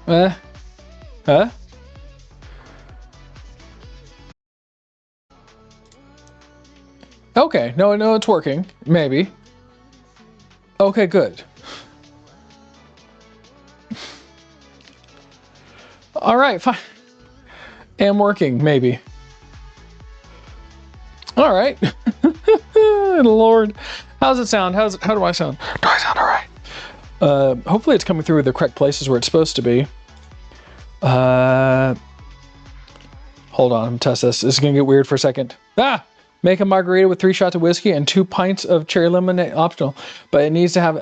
Huh? Okay, no, it's working. Maybe. Okay, good. All right, fine. Am working, maybe. All right. Lord, how's it sound? How do I sound? Do I sound all right? Hopefully it's coming through the correct places where it's supposed to be. Hold on, I'm gonna test this. This is gonna get weird for a second. Make a margarita with 3 shots of whiskey and 2 pints of cherry lemonade, optional, but it needs to have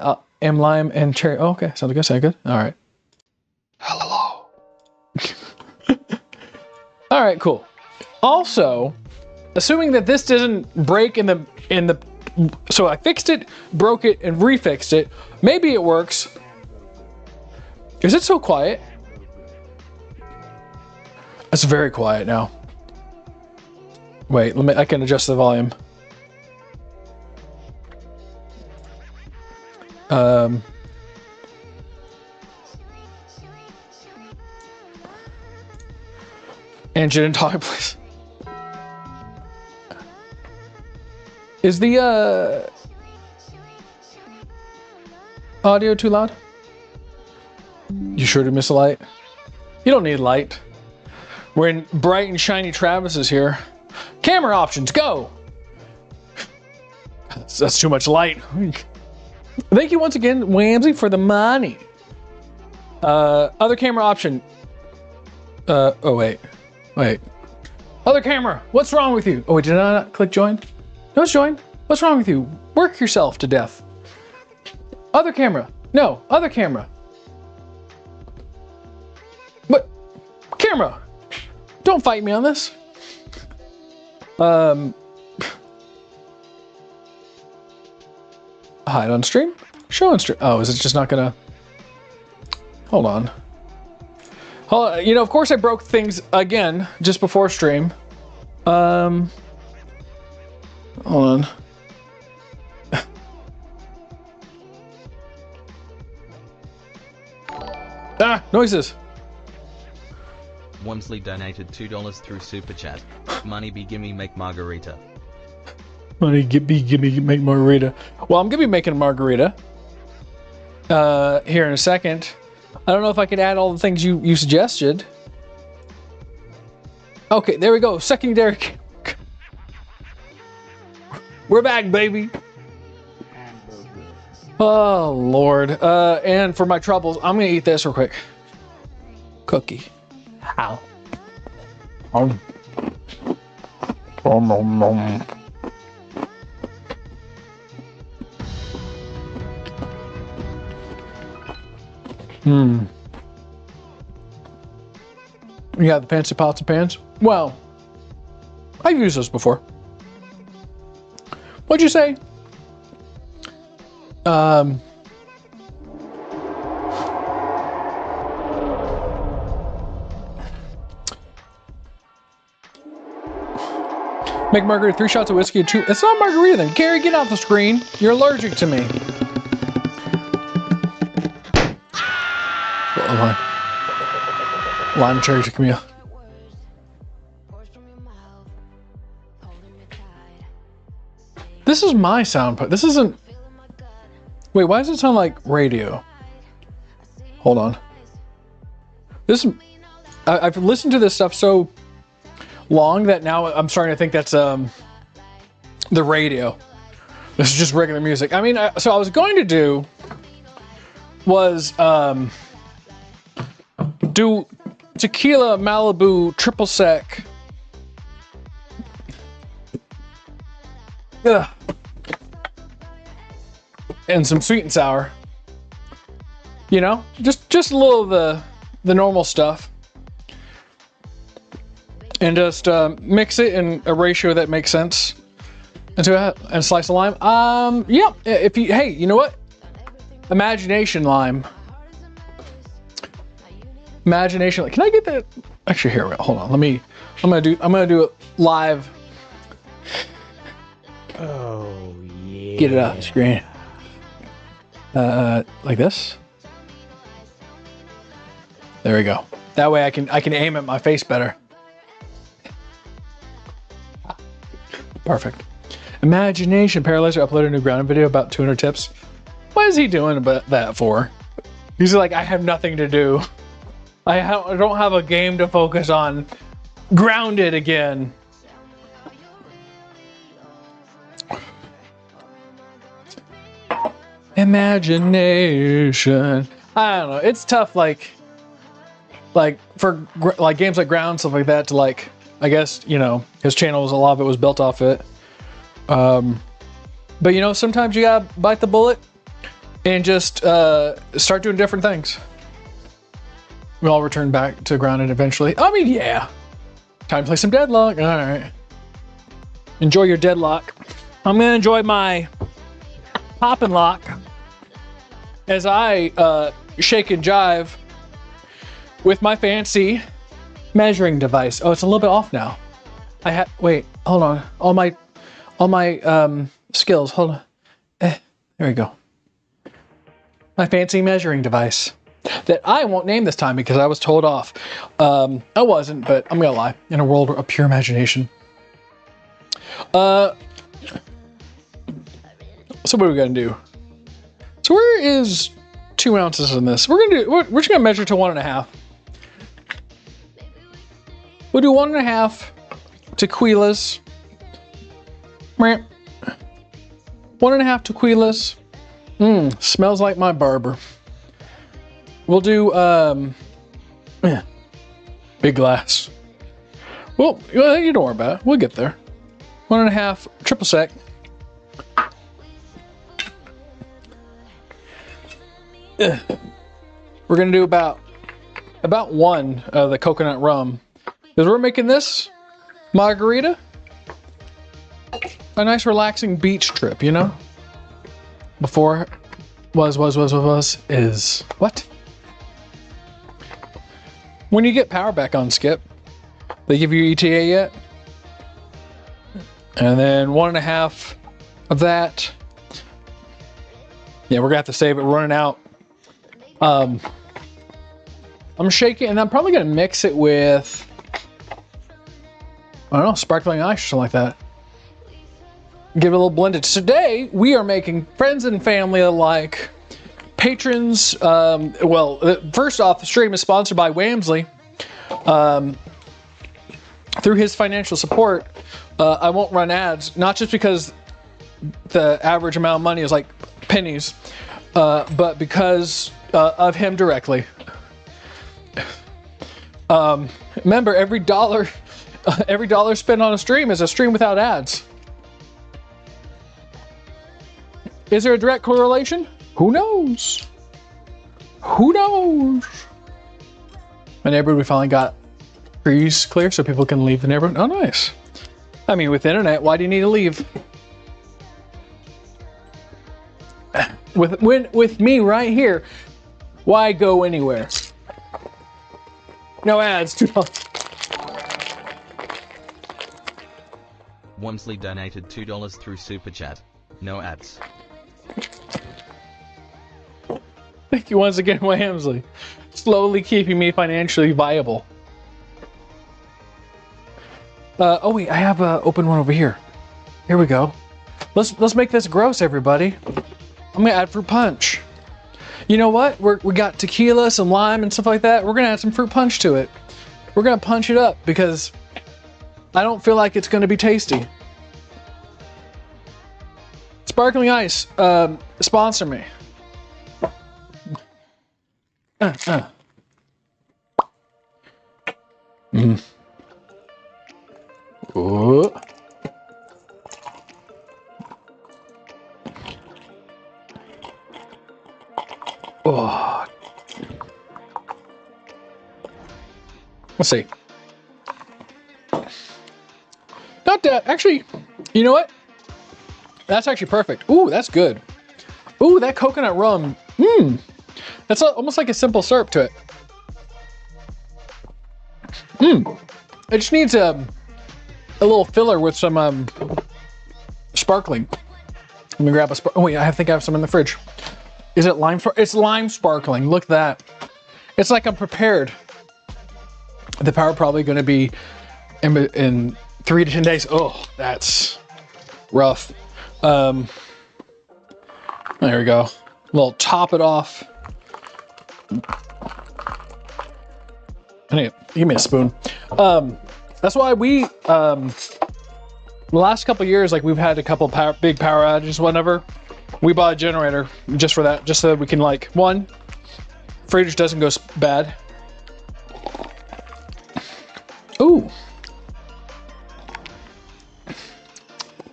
lime and cherry. Oh, okay, sounds good. All right. Hello. All right, cool. Also, assuming that this doesn't break in the, so I fixed it, broke it, and refixed it. Maybe it works. Is it so quiet? It's very quiet now. Wait, I can adjust the volume. Engine and talk, please. Is the audio too loud? You sure to miss a light? You don't need light. When bright and shiny Travis is here. Camera options, go! That's too much light. Thank you once again, Whamsy, for the money. Other camera option. Oh wait. Other camera, what's wrong with you? Oh wait, did I not click join? No, it's join. What's wrong with you? Work yourself to death. Other camera. No, other camera. What? Camera. Don't fight me on this. Hide on stream? Show on stream. Oh, is it just not gonna... Hold on. You know, of course I broke things again just before stream. Hold on. Noises. Wamsley donated $2 through Super Chat. Money be gimme make margarita. Money gimme make margarita. Well, I'm gonna be making a margarita here in a second. I don't know if I could add all the things you suggested. Okay, there we go. Secondary. We're back, baby. Oh Lord. And for my troubles, I'm gonna eat this real quick. Cookie. How? Yeah, the fancy pots and pans. Well, I've used those before. What'd you say? Make margarita, 3 shots of whiskey, and 2. It's not margarita then. Gary, get off the screen. You're allergic to me. Lime cherry tequila. This is my sound part. This isn't. Wait, why does it sound like radio? Hold on. I've listened to this stuff so long that now I'm starting to think that's the radio. This is just regular music. I mean, so I was going to do was do tequila Malibu triple sec. Ugh. And some sweet and sour. You know, just a little of the normal stuff. And just mix it in a ratio that makes sense. And a slice of lime. Yeah. If you, hey, you know what? Imagination lime. Imagination. Can I get that? Actually, here. Hold on. I'm gonna do it live. Oh yeah. Get it off the screen. Like this. There we go. That way I can aim at my face better. Perfect. Imagination. Paralyzer uploaded a new grounding video about 200 tips. What is he doing about that for? He's like, I have nothing to do. I don't have a game to focus on. Grounded again. Imagination. I don't know. It's tough, like for like games like Ground, stuff like that, to like, I guess, you know, his channel was, a lot of it was built off it. But you know, sometimes you gotta bite the bullet and just start doing different things. We'll all return back to Grounded eventually. I mean, yeah. Time to play some Deadlock. All right. Enjoy your Deadlock. I'm gonna enjoy my Pop and Lock as I shake and jive with my fancy measuring device. Oh, it's a little bit off now. Wait, hold on. All my skills. Hold on. There we go. My fancy measuring device that I won't name this time because I was told off. I wasn't, but I'm gonna lie. In a world of pure imagination. So what are we gonna do? So where is 2 ounces in this? We're just gonna measure to 1.5. We'll do 1.5 tequilas. 1.5 tequilas. Smells like my barber. We'll do big glass. Well, you don't worry about it. We'll get there. 1.5 triple sec. We're gonna do about 1 of the coconut rum, because we're making this margarita a nice relaxing beach trip, you know? Before is what? When you get power back on, Skip, they give you ETA yet? And then 1.5 of that. Yeah, we're gonna have to save it. We're running out. I'm shaking, and I'm probably gonna mix it with, I don't know, sparkling ice or something like that. Give it a little blended. Today we are making friends and family alike, patrons. First off, the stream is sponsored by Wamsley. Through his financial support, I won't run ads, not just because the average amount of money is like pennies, but because of him directly. Remember, every dollar spent on a stream is a stream without ads. Is there a direct correlation? Who knows? Who knows? My neighborhood, we finally got trees clear so people can leave the neighborhood. Oh, nice. I mean, with the internet, why do you need to leave? With me right here, why go anywhere? No ads. Wamsley donated $2 through Super Chat. No ads. Thank you once again, Wamsley. Slowly keeping me financially viable. Oh wait, I have an open one over here. Here we go. Let's make this gross, everybody. I'm gonna add fruit punch. You know what? We got tequila, some lime, and stuff like that. We're gonna add some fruit punch to it. We're gonna punch it up because I don't feel like it's gonna be tasty. Sparkling Ice, sponsor me. Ooh. Oh. Let's see. Not that, actually, you know what? That's actually perfect. Ooh, that's good. Ooh, that coconut rum. That's almost like a simple syrup to it. It just needs a little filler with some sparkling. Let me grab a oh wait, I think I have some in the fridge. Is it lime? It's lime sparkling. Look at that. It's like I'm prepared. The power probably going to be in 3 to 10 days. Oh, that's rough. There we go. We'll top it off. Hey, give me a spoon. That's why we, the last couple years, like we've had a couple big power outages, whatever. We bought a generator just for that, just so that we can, like, one, fridge doesn't go bad. Ooh.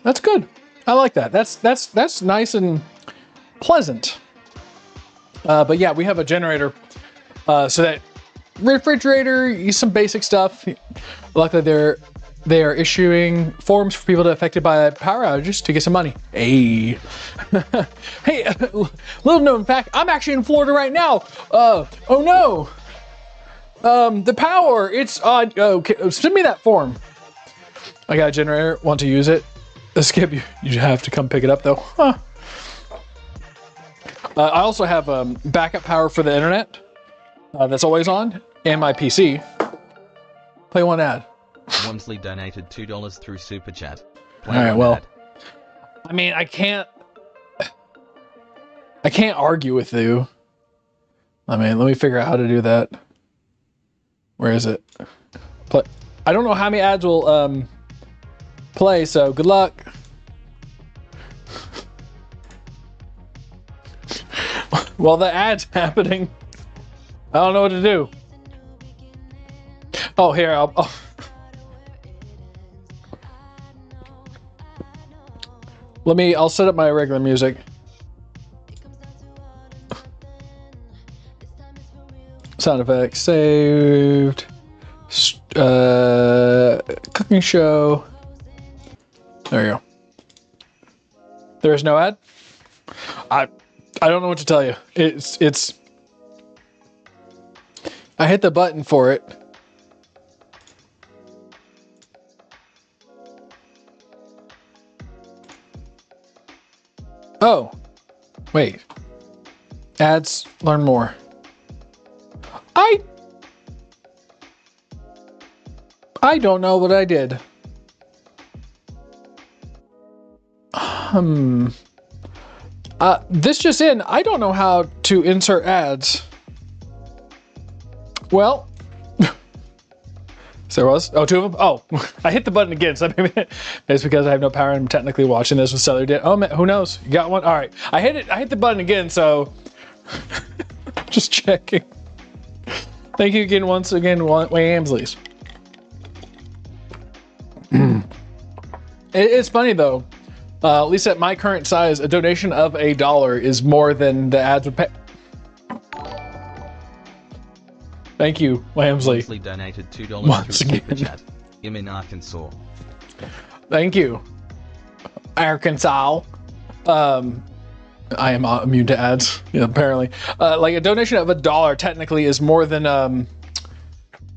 That's good. I like that. That's nice and pleasant. But yeah, we have a generator, so that refrigerator, use some basic stuff. Luckily, they are issuing forms for people affected by power outages to get some money. Hey, hey, little known fact, I'm actually in Florida right now. Oh no, the power, it's on. Okay, send me that form. I got a generator, want to use it. Skip, you have to come pick it up though. Huh. I also have backup power for the internet that's always on, and my PC. Play one ad. Wamsley donated $2 through Super Chat. All right, well, I mean, I can't argue with you. I mean, let me figure out how to do that. Where is it? Play. I don't know how many ads will play, so good luck. While the ad's happening, I don't know what to do. Oh, here, I'll set up my regular music. Sound effects saved. Cooking show. There you go. There is no ad. I don't know what to tell you. It's. I hit the button for it. Oh, wait. Ads, learn more. I don't know what I did. This just in, I don't know how to insert ads. Well, so there was, oh, 2 of them? Oh, I hit the button again, so maybe it's because I have no power and I'm technically watching this with Cellular did. Oh man, who knows? You got one? All right, I hit the button again, so just checking. Thank you again, once again, Wayne Amsley's. It's funny though, at least at my current size, a donation of $1 is more than the ads would pay. Thank you, Wamsley. Wamsley donated $2 through Super Chat. I'm in Arkansas. Thank you, Arkansas. I am immune to ads, yeah, apparently. Like a donation of $1 technically is more than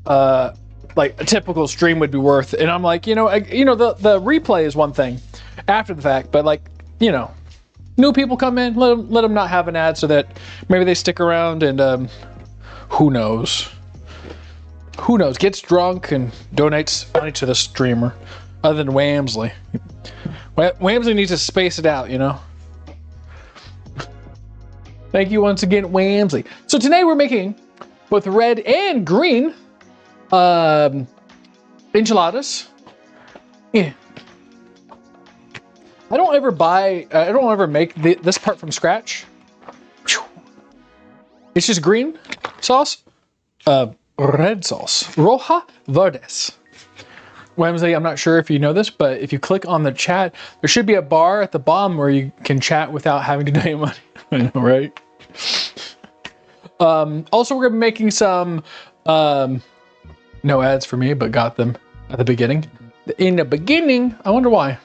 like a typical stream would be worth. And I'm like, the replay is one thing after the fact, but like, new people come in, let them not have an ad so that maybe they stick around and who knows, gets drunk and donates money to the streamer other than Wamsley. Wamsley needs to space it out, Thank you once again, Wamsley. So today we're making both red and green enchiladas. Yeah. I don't ever make this part from scratch. It's just green sauce, red sauce, roja verdes. Wamsley, I'm not sure if you know this, but if you click on the chat, there should be a bar at the bottom where you can chat without having to donate money. I know, right? Also, we're gonna be making some, no ads for me, but got them at the beginning. In the beginning, I wonder why.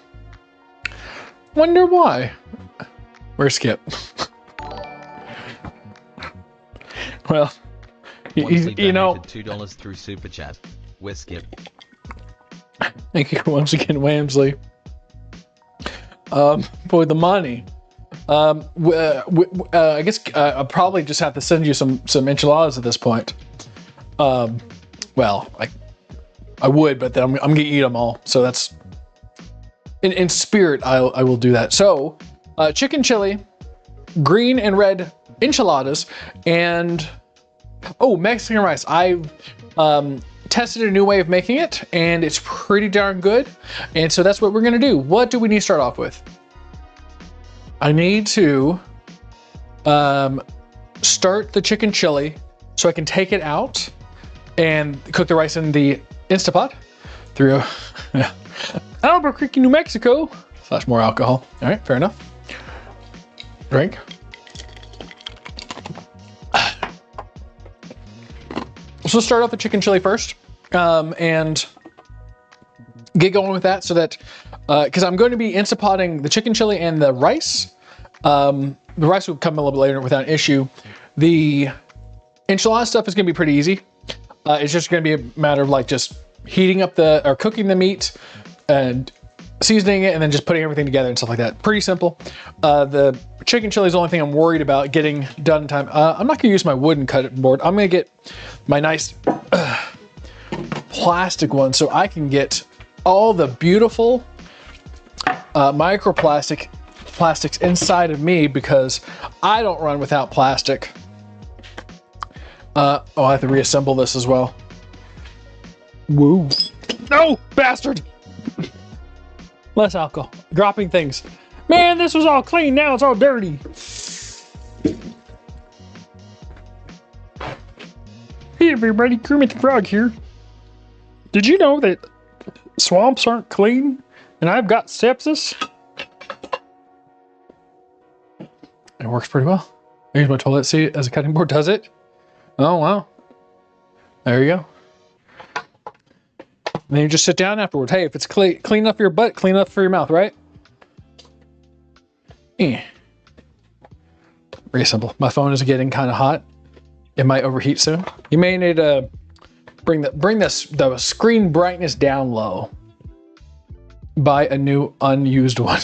Where's Skip? Well, you know, $2 through Super Chat. Where's Skip? Thank you once again, Wamsley. For the money. I guess I'll probably just have to send you some enchiladas at this point. Well, I would, but then I'm gonna eat them all. So that's in spirit. I will do that. So chicken chili, green and red enchiladas, and Mexican rice. I've tested a new way of making it, and it's pretty darn good. And so that's what we're gonna do. What do we need to start off with? I need to start the chicken chili so I can take it out and cook the rice in the Instapot through Albuquerque, New Mexico / more alcohol. All right, fair enough. Drink. So let's start off the chicken chili first and get going with that so that because I'm going to be Instapotting the chicken chili and the rice. The rice will come a little bit later without an issue. The enchilada stuff is going to be pretty easy. It's just going to be a matter of like just heating up or cooking the meat and seasoning it and then just putting everything together and stuff like that. Pretty simple. The chicken chili is the only thing I'm worried about getting done in time. I'm not going to use my wooden cut board. I'm going to get my nice plastic one so I can get all the beautiful plastics inside of me because I don't run without plastic. I have to reassemble this as well. Woo. No, bastard. Less alcohol. Dropping things. Man, this was all clean. Now it's all dirty. Hey everybody, Kermit the Frog here. Did you know that swamps aren't clean and I've got sepsis? It works pretty well. I use my toilet seat as a cutting board. Does it? Oh, wow. There you go. And then you just sit down afterwards. Hey, if it's clean up your butt, clean up for your mouth, right? Very simple. My phone is getting kind of hot. It might overheat soon. You may need to bring the screen brightness down low. Buy a new unused one.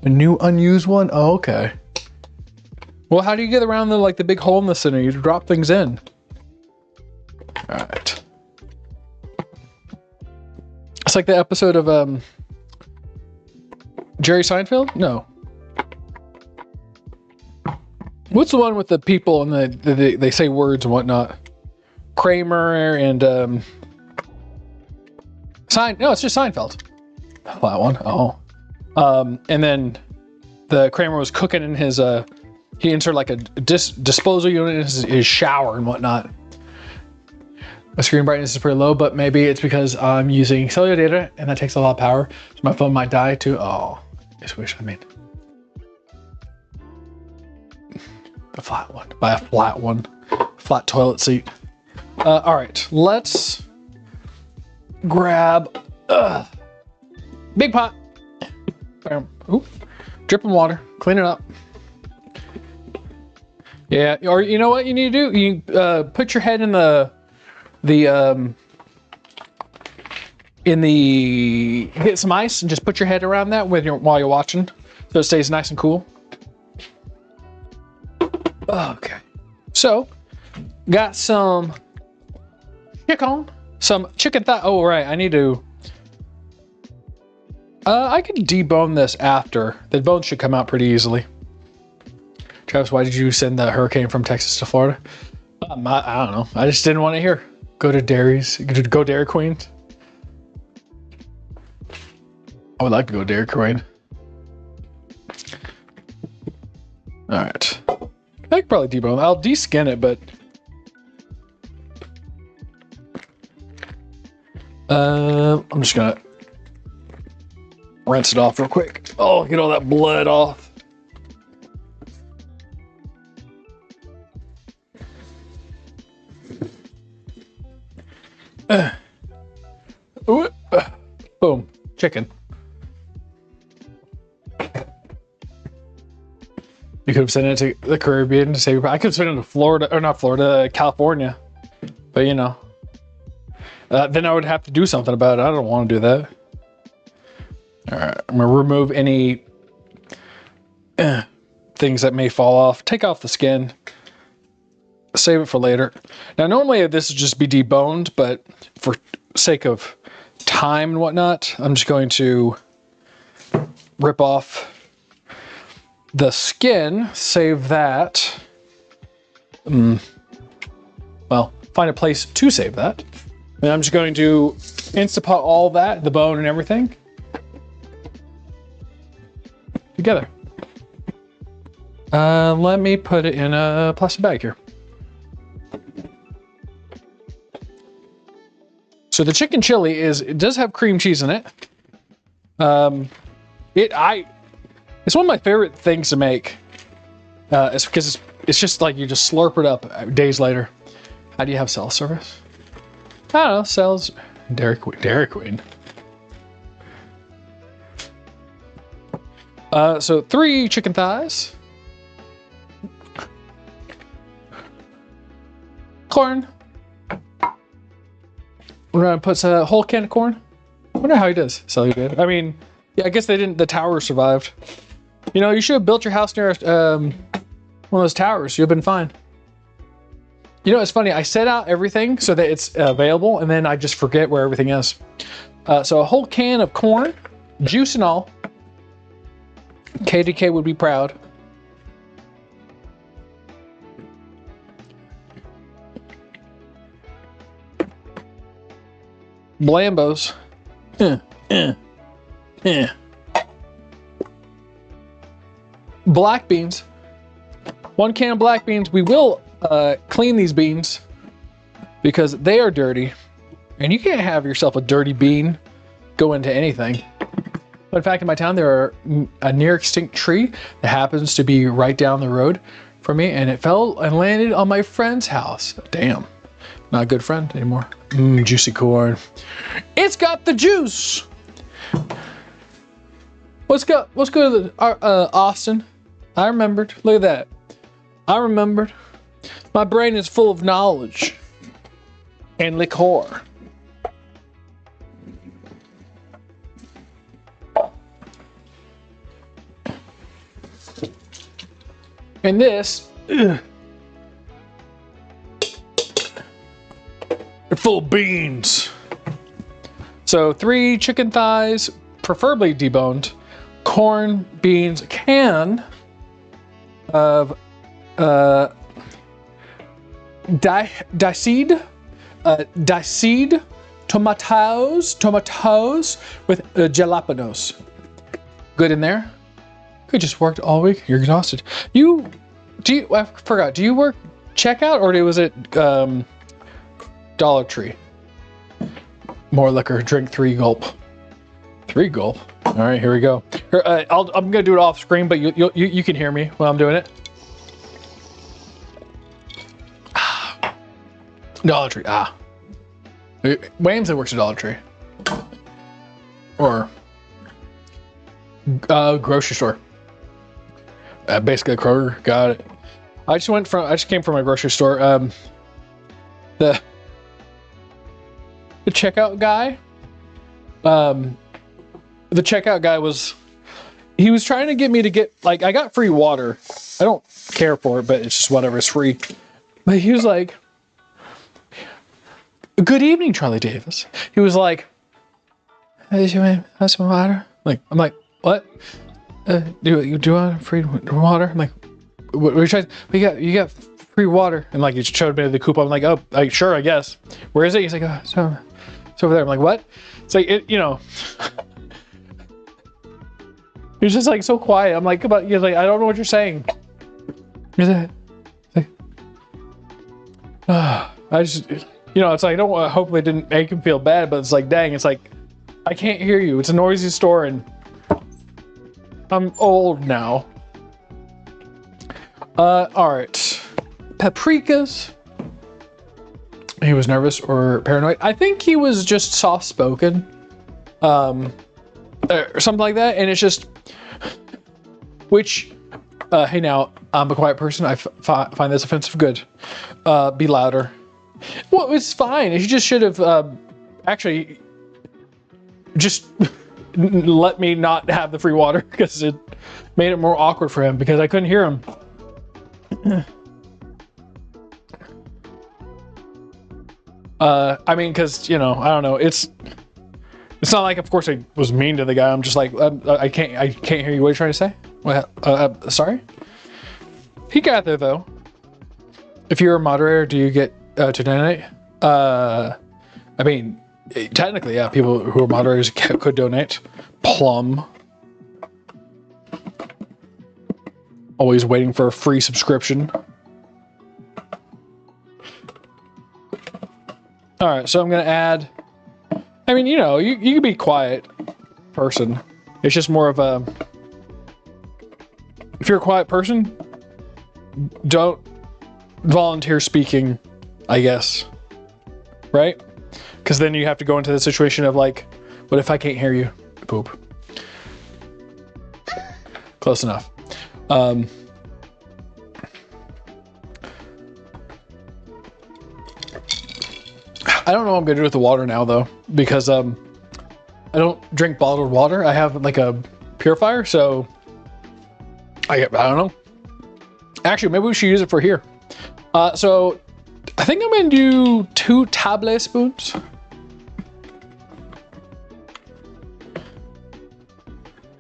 A new unused one? Oh, okay. Well, how do you get around the big hole in the center? You drop things in. All right. It's like the episode of Jerry Seinfeld? No. What's the one with the people and they say words and whatnot? Kramer and no, it's just Seinfeld. That one. Oh. And then the Kramer was cooking in his he inserted like a disposal unit in his shower and whatnot. My screen brightness is pretty low, but maybe it's because I'm using cellular data and that takes a lot of power. So my phone might die too. Oh, just wish I made the flat one. Buy a flat one. Flat toilet seat. All right, let's grab big pot. Ooh, dripping water. Clean it up. Yeah, or you know what you need to do? You put your head in get some ice and just put your head around that while you're watching, so it stays nice and cool. Okay, so got some chicken thigh. Oh right, I need to. I can debone this after. The bones should come out pretty easily. Travis, why did you send the hurricane from Texas to Florida? I don't know. I just didn't want to hear. Go to Dairy Queen. I would like to go to Dairy Queen. All right. I could probably debone. I'll deskin it, but I'm just gonna rinse it off real quick. Oh, get all that blood off. Boom, chicken. You could have sent it to the Caribbean to save. I could have sent it to Florida, or not Florida, California. But you know, then I would have to do something about it. I don't want to do that. All right, I'm gonna remove any things that may fall off. Take off the skin. Save it for later. Now, normally this would just be deboned, but for sake of time and whatnot, I'm just going to rip off the skin, save that. Well, find a place to save that. And I'm just going to Instapot all that, the bone and everything, together. Let me put it in a plastic bag here. So the chicken chili it does have cream cheese in it. It's one of my favorite things to make. It's because it's just like you just slurp it up days later. How do you have cell service? I don't know, cells. Dairy Queen. So 3 chicken thighs. Corn. We're gonna put a whole can of corn. I wonder how he does. So good. I mean, yeah, I guess they didn't. The tower survived. You know, you should have built your house near one of those towers. You'd have been fine. You know, it's funny. I set out everything so that it's available, and then I just forget where everything is. So a whole can of corn, juice and all. KDK would be proud. Blambos. Black beans. 1 can of black beans. We will clean these beans because they are dirty, and you can't have yourself a dirty bean go into anything. But in fact, in my town, there are a near extinct tree that happens to be right down the road from me, and it fell and landed on my friend's house. Damn, not a good friend anymore. Juicy corn. It's got the juice. Let's go to Austin. I remembered. Look at that. I remembered. My brain is full of knowledge and liquor. And this, they're full of beans. So 3 chicken thighs, preferably deboned, corn, beans, a can of diced tomatoes with jalapenos. Good in there. Could just worked all week. You're exhausted. I forgot. Do you work checkout or was it Dollar Tree? More liquor. Drink 3 gulp. 3 gulp. All right, here we go. Here, I'm gonna do it off screen, but you can hear me while I'm doing it. Dollar Tree. Whamsley works at Dollar Tree. Or grocery store. Basically a Kroger. Got it. I just came from a grocery store. The checkout guy. The checkout guy was trying to get me to get, like, I got free water. I don't care for it, but it's just whatever, it's free. But he was like, "Good evening, Charlie Davis." He was like, "Hey, you want some water?" I'm like, "What? Do you want free water?" I'm like, "What are you trying? You got free water." And like, he showed me the coupon. I'm like, "Oh, sure, I guess." Where is it? He's like, "Oh, it's over there." I'm like, "What?" It's like, he's just like so quiet. I'm like, you're like, I don't know what you're saying. Is it? Like, I just, it's like, I don't want, hopefully it didn't make him feel bad, but it's like, dang, it's like, I can't hear you. It's a noisy store and I'm old now. All right. Paprikas. He was nervous or paranoid. I think he was just soft-spoken. Or something like that. And it's just, hey now, I'm a quiet person. I find this offensive. Good. Be louder. Well, it's fine. You just should have actually just let me not have the free water because made it more awkward for him because I couldn't hear him. I mean, because, you know, I don't know. It's not like, of course, I was mean to the guy. I'm just like, I can't hear you. What are you trying to say? Well, sorry. He got there though. If you're a moderator, do you get to donate? I mean, technically, yeah. People who are moderators could donate. Plum. Always waiting for a free subscription. All right, so I'm gonna add. I mean, you know, you can be quiet person. It's just more of a. If you're a quiet person, don't volunteer speaking, I guess. Right? Because then you have to go into the situation of like, what if I can't hear you? Poop. Close enough. I don't know what I'm gonna do with the water now though, because I don't drink bottled water. I have like a purifier, so I don't know. Actually, maybe we should use it for here. So I think I'm gonna do 2 tablespoons.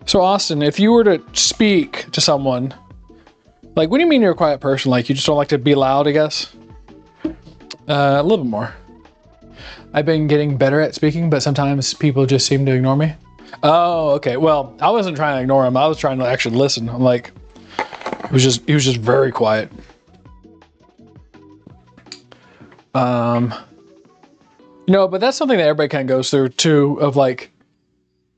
So Austin, if you were to speak to someone, like, what do you mean you're a quiet person? Like, you just don't like to be loud, I guess? A little bit more. I've been getting better at speaking, but sometimes people just seem to ignore me. Oh, okay. Well, I wasn't trying to ignore him. I was trying to actually listen. I'm like, he was just very quiet. You know, but that's something that everybody kind of goes through too, of like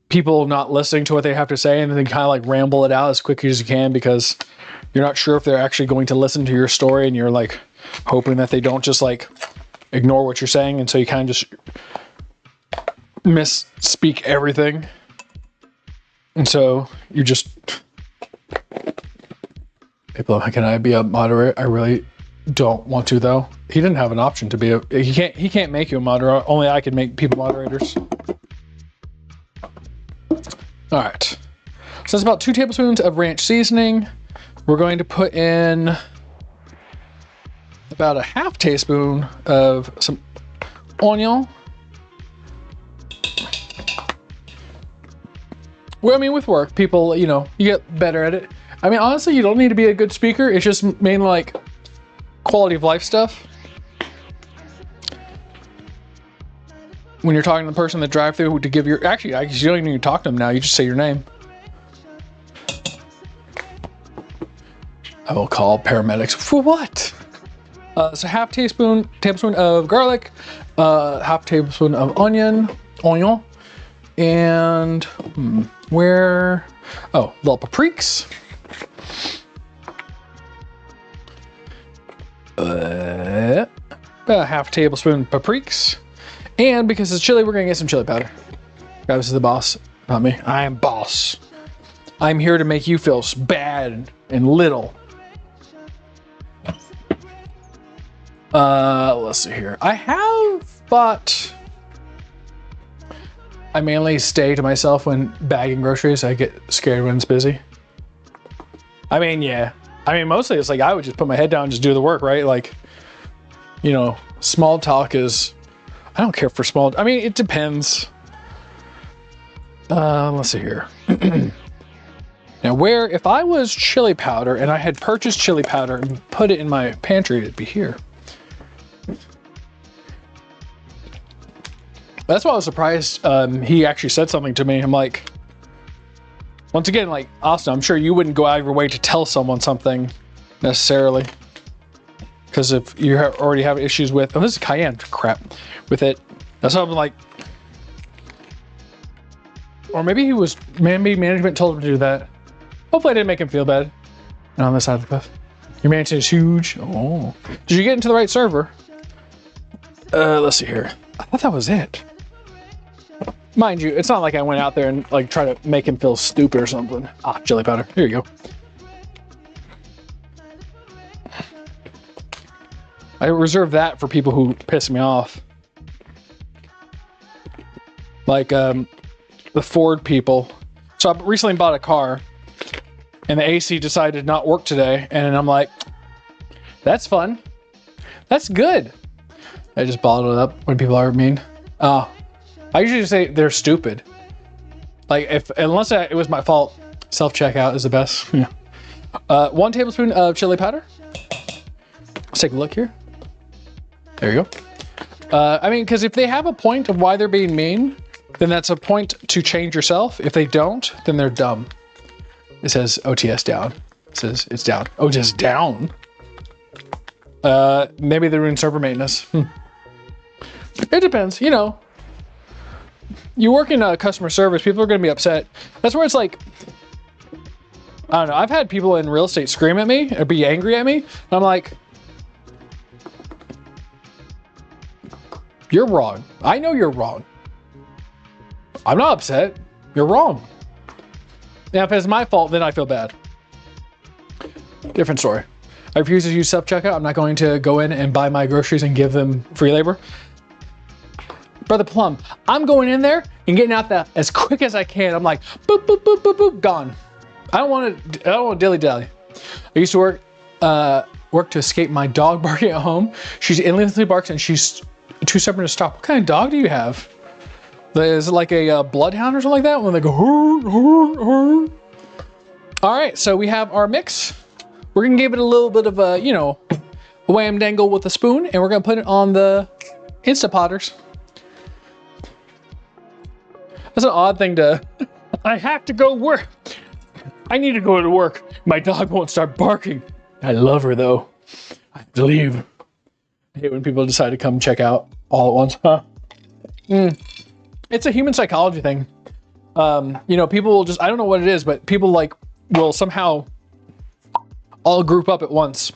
people not listening to what they have to say and then kind of like ramble it out as quickly as you can because you're not sure if they're actually going to listen to your story, and you're like hoping that they don't just like ignore what you're saying, and so you kind of just misspeak everything. And so you just, people, can I be a moderator? I really don't want to though. He didn't have an option to be he can't make you a moderator. Only I can make people moderators. All right. So that's about 2 tablespoons of ranch seasoning. We're going to put in about a ½ teaspoon of some onion. Well, I mean, with work, people, you know, you get better at it. I mean, honestly, you don't need to be a good speaker. It's just mainly like quality of life stuff. When you're talking to the person that drive through to give your, actually, I guess you don't even need to talk to them now. You just say your name. I will call paramedics. For what? So ½ tablespoon of garlic, ½ tablespoon of onion, and little paprikas. About a ½ tablespoon paprikas. And because it's chili, we're gonna get some chili powder. This is the boss, not me. I am boss. I'm here to make you feel bad and little. Let's see here. I have bought. I mainly stay to myself when bagging groceries. I get scared when it's busy. I mean, yeah. I mean, mostly it's like I would just put my head down and just do the work, right? Like, you know, small talk is. I don't care for small. I mean, it depends. Let's see here. Now, if I was chili powder and I had purchased chili powder and put it in my pantry, it'd be here. That's why I was surprised he actually said something to me. I'm like, once again, like, Austin, I'm sure you wouldn't go out of your way to tell someone something necessarily. Because if you already have issues with, this is cayenne crap with it. That's something like, or maybe maybe management told him to do that. Hopefully I didn't make him feel bad. And on this side of the cliff. Your mansion is huge. Oh. Did you get into the right server? Let's see here. I thought that was it. Mind you, it's not like I went out there and like try to make him feel stupid or something. Ah, chili powder. Here you go. I reserve that for people who piss me off. Like the Ford people. So I recently bought a car and the AC decided to not work today. And I'm like, that's fun. That's good. I just bottle it up when people are mean. I usually say they're stupid. Like unless it was my fault, self-checkout is the best. Yeah. 1 tablespoon of chili powder. Let's take a look here. There you go. I mean, because if they have a point of why they're being mean, then that's a point to change yourself. If they don't, then they're dumb. It says OTS down. It says it's down. OTS down? Maybe they're doing server maintenance. It depends, you know. You work in customer service, people are going to be upset. That's where it's like, I don't know. I've had people in real estate scream at me or be angry at me. And I'm like, you're wrong. I know you're wrong. I'm not upset. You're wrong. Now, if it's my fault, then I feel bad. Different story. I refuse to use self-checkout. I'm not going to go in and buy my groceries and give them free labor. Brother Plum, I'm going in there and getting out that as quick as I can. I'm like, boop, boop, boop, boop, boop, gone. I don't want to dilly-dally. I used to work to escape my dog barking at home. She's endlessly barks and she's too stubborn to stop. What kind of dog do you have? Is it like a bloodhound or something like that? When they go, hur, hur, hur. All right, so we have our mix. We're gonna give it a little bit of a, you know, wham dangle with a spoon, and we're gonna put it on the Instapotters. That's an odd thing to, I have to go work. I need to go to work. My dog won't start barking. I love her though. I have to leave. I hate when people decide to come check out all at once, huh? It's a human psychology thing. You know, people will just, I don't know what it is, but people like will somehow all group up at once.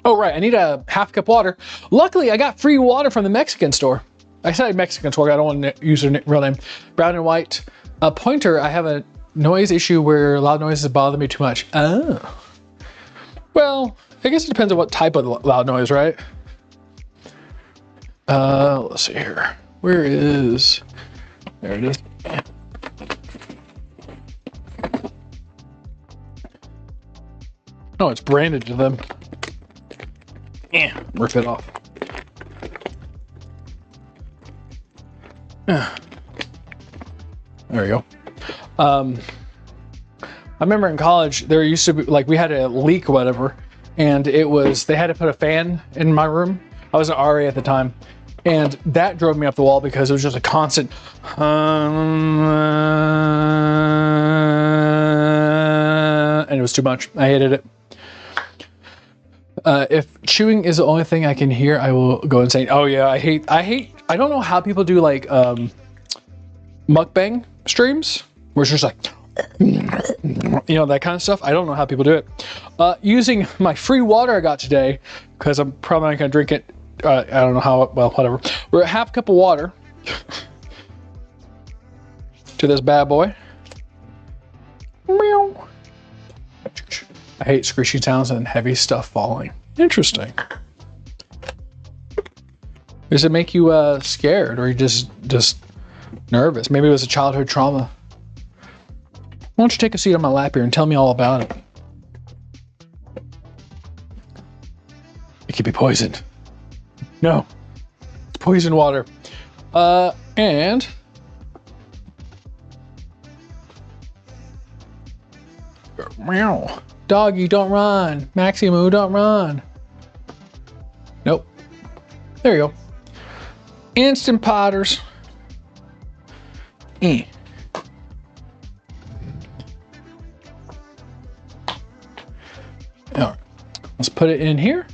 Oh, right, I need a half cup water. Luckily, I got free water from the Mexican store. I said Mexican store, I don't want to use their real name. Brown and white. A pointer, I have a noise issue where loud noises bother me too much. Oh. Well, I guess it depends on what type of loud noise, right? Let's see here. Where is... There it is. Oh, it's branded to them. Yeah, rip it off. There we go. I remember in college, there used to be, like, we had a leak or whatever, and it was, they had to put a fan in my room. I was an RA at the time, and that drove me up the wall because it was just a constant, and it was too much. I hated it. If chewing is the only thing I can hear, I will go insane. Oh yeah, I don't know how people do like mukbang streams where it's just like, you know, that kind of stuff. I don't know how people do it. Using my free water I got today, because I'm probably not gonna drink it. I don't know how, well, whatever. We're at half a cup of water to this bad boy. Meow. I hate squishy sounds and heavy stuff falling. Interesting. Does it make you scared, or you just nervous? Maybe it was a childhood trauma. Why don't you take a seat on my lap here and tell me all about it? It could be poisoned. No, it's poison water. And meow. Doggy, don't run. Maximu, don't run. Nope. There you go. Instant Potters. All right. Let's put it in here.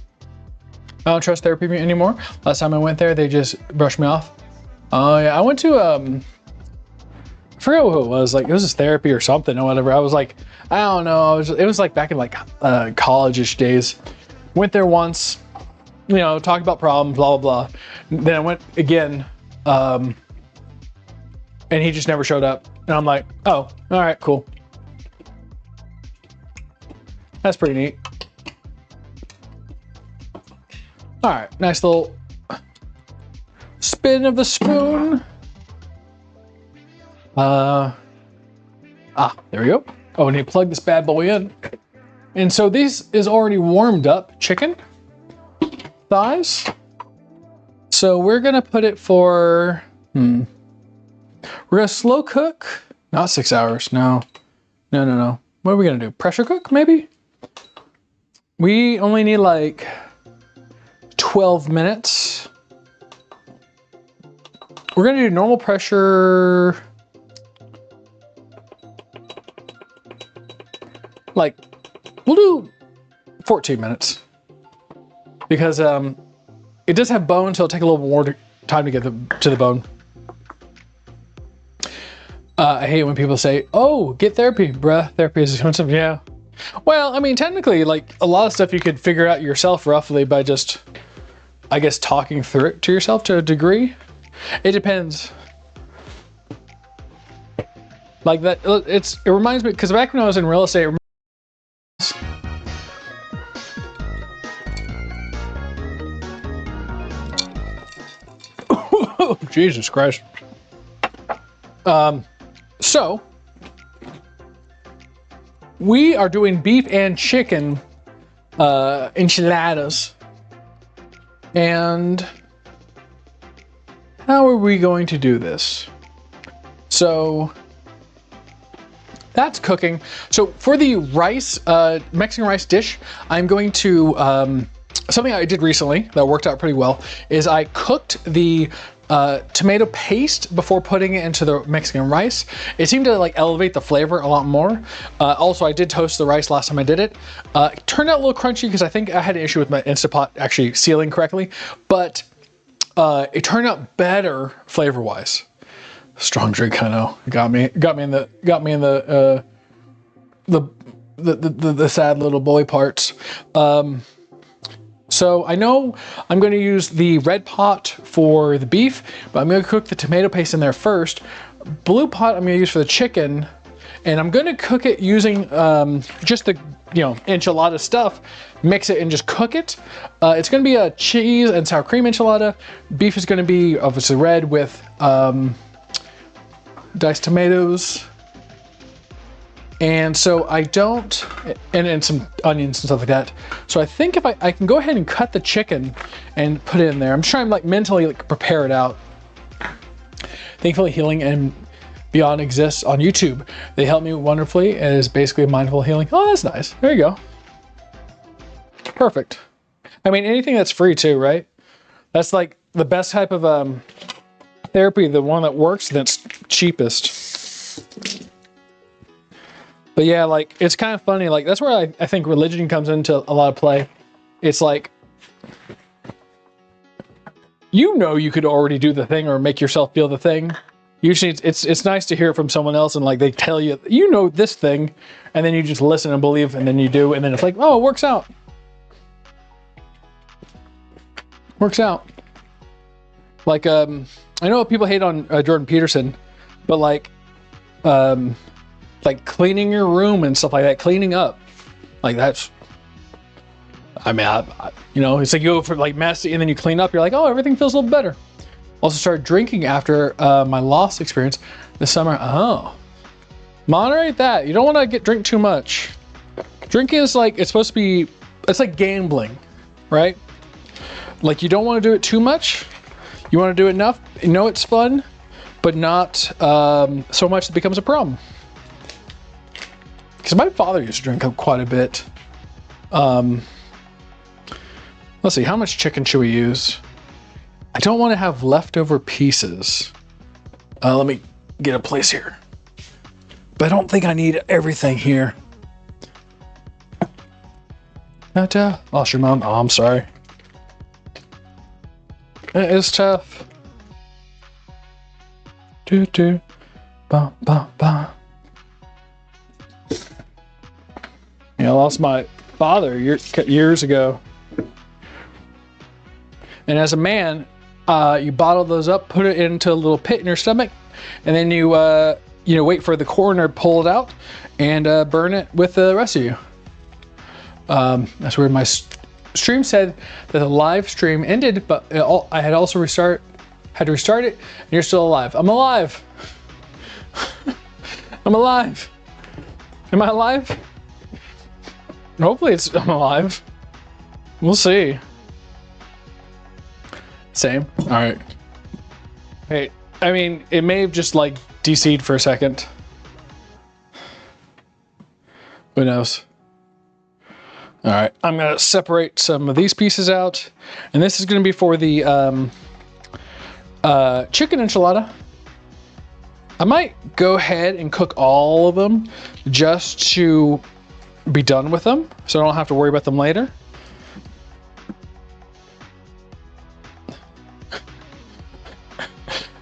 I don't trust therapy anymore. Last time I went there, they just brushed me off. Oh yeah, I went to I forget who it was. Like, it was just therapy or something or whatever. I was like, I don't know. It was like back in like college-ish days. Went there once, you know, talked about problems, blah blah blah. Then I went again, and he just never showed up. And I'm like, oh, all right, cool. That's pretty neat. All right, nice little spin of the spoon. There we go. Oh, and you plug this bad boy in. And so this is already warmed up chicken thighs. So we're gonna put it for, we're gonna slow cook, not 6 hours, no. What are we gonna do? Pressure cook, maybe? We only need like 12 minutes. We're gonna do normal pressure, like, we'll do 14 minutes. Because it does have bone, so it'll take a little more time to get to the bone. I hate when people say, oh, get therapy, bruh. Therapy is expensive. Yeah. Well, I mean, technically, like, a lot of stuff you could figure out yourself roughly by just, I guess, talking through it to yourself to a degree. It depends. Like that, it reminds me, because back when I was in real estate, oh, Jesus Christ. So we are doing beef and chicken enchiladas. And how are we going to do this? So that's cooking. So for the rice, Mexican rice dish, I'm going to, something I did recently that worked out pretty well is I cooked the tomato paste before putting it into the Mexican rice. It seemed to like elevate the flavor a lot more. Also, I did toast the rice last time I did it. It turned out a little crunchy because I think I had an issue with my Instant Pot actually sealing correctly, but it turned out better flavor-wise. Strong drink, I know. Got me in the sad little boy parts. So I know I'm going to use the red pot for the beef, but I'm going to cook the tomato paste in there first. Blue pot I'm going to use for the chicken, and I'm going to cook it using just the enchilada stuff. Mix it and just cook it. It's going to be a cheese and sour cream enchilada. Beef is going to be obviously red with diced tomatoes. And so I don't, and some onions and stuff like that. So I think if I can go ahead and cut the chicken and put it in there. I'm trying to like mentally like prepare it out. Thankfully, Healing and Beyond exists on YouTube. They help me wonderfully. It is basically mindful healing. Oh, that's nice. There you go. Perfect. I mean, anything that's free too, right? That's like the best type of therapy, the one that works, that's cheapest. But yeah, like, it's kind of funny. Like, that's where I think religion comes into a lot of play. It's like, you could already do the thing or make yourself feel the thing. Usually it's nice to hear it from someone else and like they tell you, this thing, and then you just listen and believe, and then you do, and then it's like, oh, it works out. Works out. Like, I know people hate on Jordan Peterson, but like cleaning your room and stuff like that, cleaning up, like that's, I mean, it's like you go for like messy and then you clean up, you're like, oh, everything feels a little better. Also started drinking after my loss experience this summer. Oh, moderate that. You don't want to drink too much. Drinking is like, it's supposed to be, it's like gambling, right? Like you don't want to do it too much. You want to do it enough, it's fun, but not so much it becomes a problem. Because my father used to drink up quite a bit. Let's see, how much chicken should we use? I don't want to have leftover pieces. Let me get a place here. But I don't think I need everything here. Lost your mom. Oh, I'm sorry. It is tough. Ba, ba, ba. I lost my father years ago. And as a man, you bottle those up, put it into a little pit in your stomach, and then you wait for the coroner to pull it out and burn it with the rest of you. That's where my stream said that the live stream ended, but I had also had to restart it, and you're still alive. I'm alive. I'm alive. Am I alive? Hopefully I'm alive. We'll see. Same. All right. Hey, I mean, it may have just like DC'd for a second. Who knows? All right, I'm gonna separate some of these pieces out, and this is gonna be for the chicken enchilada. I might go ahead and cook all of them just to be done with them, so I don't have to worry about them later.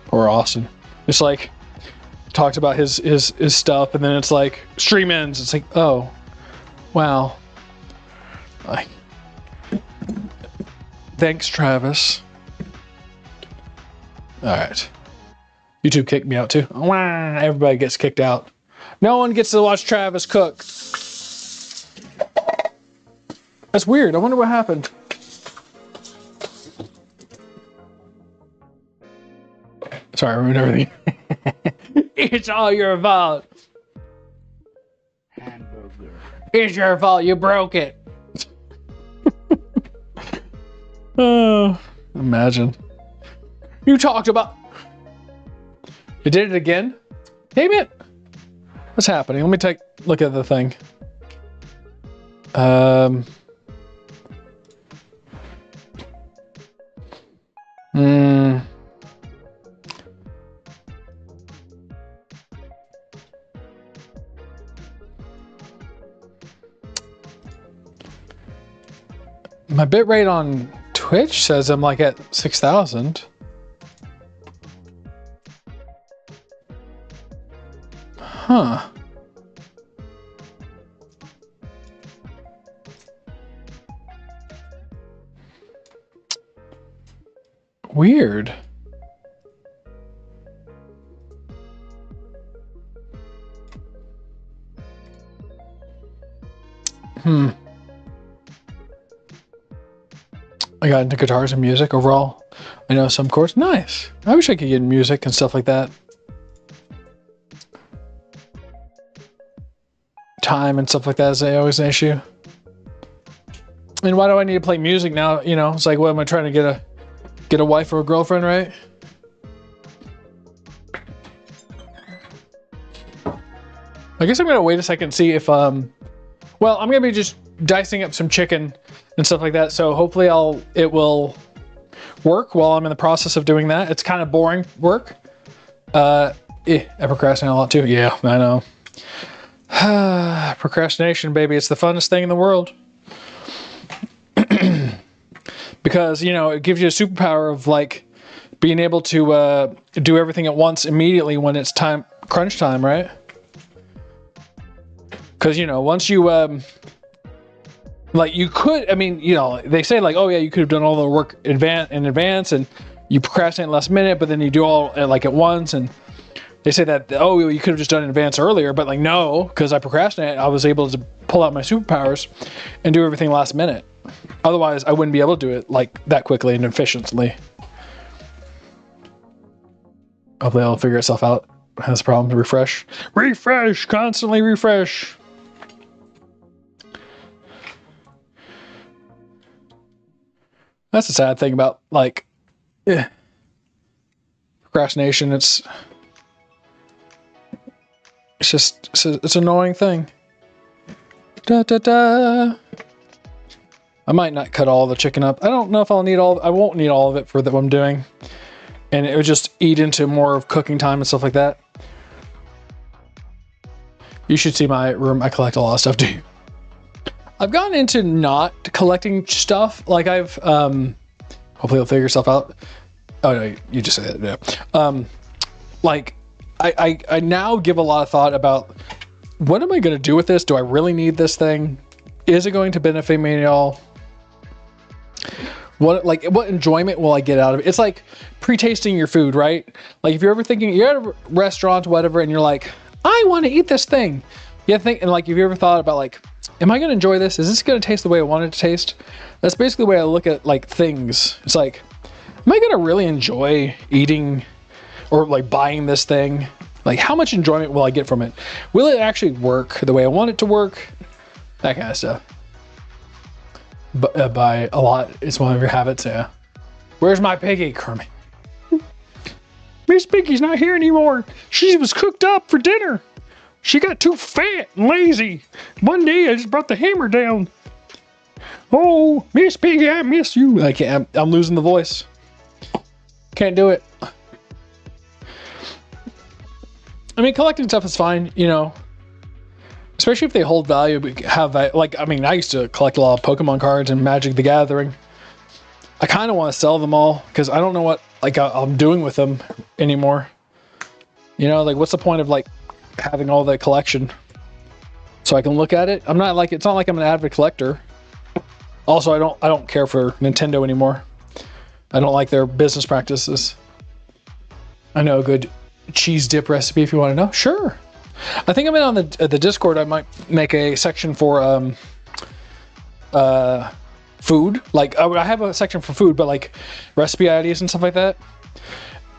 Poor Austin. It's like talks about his stuff, and then it's like stream ends. It's like, oh, wow. Like, thanks, Travis. All right. YouTube kicked me out too. Wah, everybody gets kicked out. No one gets to watch Travis cook. That's weird. I wonder what happened. Sorry, I ruined everything. It's all your fault. Hamburger. It's your fault. You broke it. Oh, imagine. You talked about... You did it again? Damn it. What's happening? Let me take a look at the thing. My bitrate on Twitch says I'm like at 6,000. Huh. Weird. I got into guitars and music overall. I know some chords. Nice. I wish I could get in music and stuff like that. Time and stuff like that is always an issue. And why do I need to play music now? You know, it's like, what am I trying to get a wife or a girlfriend, right? I guess I'm gonna wait a second and see if well, I'm gonna be just dicing up some chicken and stuff like that. So hopefully it will work while I'm in the process of doing that. It's kind of boring work. I procrastinate a lot too. Yeah, I know. Procrastination, baby. It's the funnest thing in the world. Because, you know, it gives you a superpower of like being able to do everything at once immediately when it's time, crunch time, right? Because, you know, once you like you could, I mean, you know, they say like, oh yeah, you could have done all the work in advance and you procrastinate last minute, but then you do all like at once. And they say that, oh, you could have just done it in advance earlier, but like, no, because I procrastinated, I was able to pull out my superpowers and do everything last minute. Otherwise, I wouldn't be able to do it like that quickly and efficiently. Hopefully it'll figure itself out. It has a problem to refresh. Refresh! Constantly refresh! That's the sad thing about, like, procrastination. It's just, it's an annoying thing. Da da da. I might not cut all the chicken up. I don't know if I'll need I won't need all of it for what I'm doing. And it would just eat into more of cooking time and stuff like that. You should see my room. I collect a lot of stuff too. I've gotten into not collecting stuff. Like I've, hopefully it'll figure itself out. Oh no, you just said that, yeah. Like I now give a lot of thought about what am I going to do with this? Do I really need this thing? Is it going to benefit me at all? What enjoyment will I get out of it? It's like pre-tasting your food, right? Like if you're ever thinking, you're at a restaurant, whatever, and you're like, I want to eat this thing. You think, and like, have you ever thought about like, am I going to enjoy this? Is this going to taste the way I want it to taste? That's basically the way I look at like things. It's like, am I going to really enjoy eating or like buying this thing? Like, how much enjoyment will I get from it? Will it actually work the way I want it to work? That kind of stuff. But by a lot, it's one of your habits, yeah. Where's my piggy, Kermit? Miss Piggy's not here anymore. She was cooked up for dinner. She got too fat and lazy. One day I just brought the hammer down. Oh, Miss Piggy, I miss you. I can't. I'm losing the voice. Can't do it. I mean, collecting stuff is fine, you know. Especially if they hold value, have like, I mean, I used to collect a lot of Pokemon cards and Magic the Gathering. I kind of want to sell them all because I don't know what like I'm doing with them anymore. You know, like what's the point of like having all the collection so I can look at it? I'm not like, it's not like I'm an avid collector. Also, I don't care for Nintendo anymore. I don't like their business practices. I know a good cheese dip recipe if you want to know. Sure. I think I'm in on the Discord. I might make a section for food. Like I have a section for food, but like recipe ideas and stuff like that.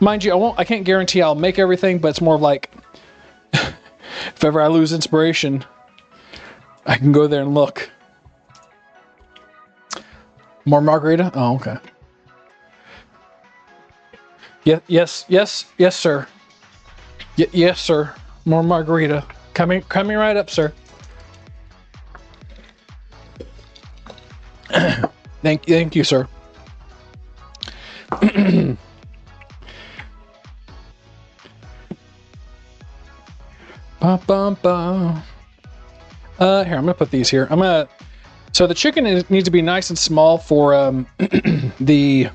Mind you, I can't guarantee I'll make everything, but it's more of like if ever I lose inspiration, I can go there and look. More margarita? Oh, okay. Yes, sir. Yes, sir. More margarita. Coming right up, sir. Thank you, sir. Ba, ba, ba. Here, I'm gonna put these here. So the chicken needs to be nice and small for the.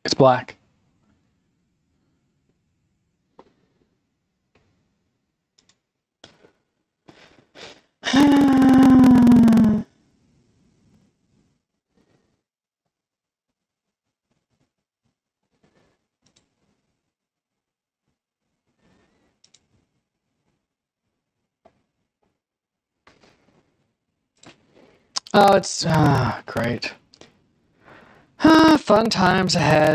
It's black. Oh, it's great. Fun times ahead.